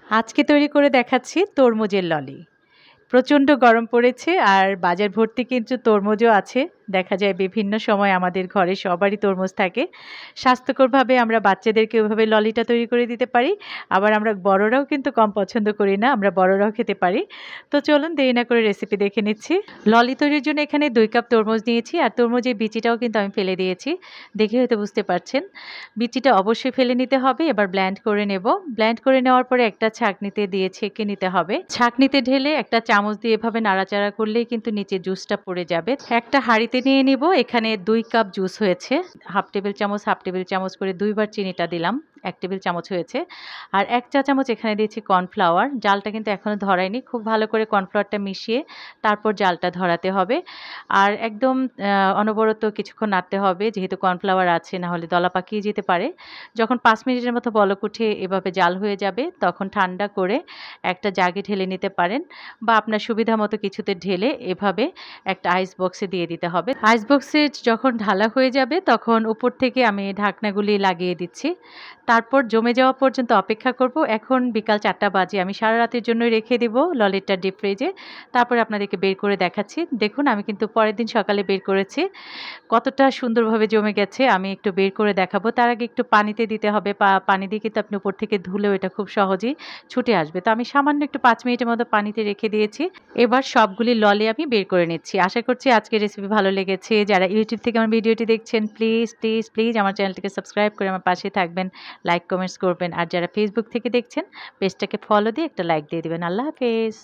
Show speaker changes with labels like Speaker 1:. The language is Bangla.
Speaker 1: আজকে তৈরি করে দেখাচ্ছি তরমুজের ললি। প্রচণ্ড গরম পড়েছে আর বাজার ভর্তি কিন্তু তরমুজও আছে। দেখা যায় বিভিন্ন সময় আমাদের ঘরে সবারই তরমুজ থাকে। স্বাস্থ্যকরভাবে আমরা বাচ্চাদেরকে ওইভাবে ললিটা তৈরি করে দিতে পারি। আবার আমরা বড়রাও কিন্তু কম পছন্দ করি না, আমরা বড়রাও খেতে পারি। তো চলুন দেরি না করে রেসিপি দেখে নিচ্ছি। ললি তৈরির জন্য এখানে 2 কাপ তরমুজ নিয়েছি আর তরমুজের বিচিটাও কিন্তু আমি ফেলে দিয়েছি। দেখে হয়তো বুঝতে পারছেন। বিচিটা অবশ্যই ফেলে নিতে হবে। এবার ব্লেন্ড করে নেব। ব্লেন্ড করে নেওয়ার পরে একটা ছাঁকনিতে দিয়ে ছেঁকে নিতে হবে। ছাঁকনিতে ঢেলে একটা চামচ দিয়ে এভাবে নাড়াচাড়া করলেই কিন্তু নিচে জুসটা পড়ে যাবে। একটা হাঁড়িতে নিয়ে নিব। এখানে 2 কাপ জুস হয়েছে। হাফ টেবিল চামচ করে 2 বার চিনিটা দিলাম। 1 টেবিল চামচ হয়েছে। আর 1 চা চামচ এখানে দিয়েছি কর্নফ্লাওয়ার। জালটা কিন্তু এখনো ধরায়নি। খুব ভালো করে কর্নফ্লাওয়ারটা মিশিয়ে তারপর জালটা ধরাতে হবে। আর একদম অনবরত কিছুক্ষণ নাড়তে হবে, যেহেতু কর্নফ্লাওয়ার আছে, না হলে দলা পাকিয়ে যেতে পারে। যখন 5 মিনিটের মতো বলক উঠে এভাবে জাল হয়ে যাবে, তখন ঠান্ডা করে একটা জাগে ঢেলে নিতে পারেন বা আপনার সুবিধা মতো কিছুতে ঢেলে এভাবে একটা আইস বক্সে দিয়ে দিতে হবে। আইস বক্সে যখন ঢালা হয়ে যাবে তখন উপর থেকে আমি ঢাকনাগুলি লাগিয়ে দিচ্ছি। তারপর জমে যাওয়া পর্যন্ত অপেক্ষা করব। এখন বিকাল 4টা বাজে। আমি সারা রাতের জন্য রেখে দিব ললিটা ডিপ ফ্রিজে। তারপরে আপনাদেরকে বের করে দেখাচ্ছি। দেখুন আমি কিন্তু পরের দিন সকালে বের করেছি। কতটা সুন্দরভাবে জমে গেছে আমি একটু বের করে দেখাবো। তার আগে একটু পানিতে দিতে হবে। পানি দিয়ে কিন্তু আপনি উপর থেকে ধুলেও এটা খুব সহজেই ছুটে আসবে। তো আমি সামান্য একটু 5 মিনিটের মতো পানিতে রেখে দিয়েছি। এবার সবগুলি ললি আমি বের করে নিচ্ছি। আশা করছি আজকের রেসিপি ভালো লেগেছে। যারা ইউটিউব থেকে আমার ভিডিওটি দেখছেন প্লিজ আমার চ্যানেলটিকে সাবস্ক্রাইব করে আমার পাশে থাকবেন। লাইক কমেন্টস করবেন। আর যারা ফেসবুক থেকে দেখছেন পেজটাকে ফলো দিয়ে একটা লাইক দিয়ে দিবেন। আল্লাহ হাফেজ।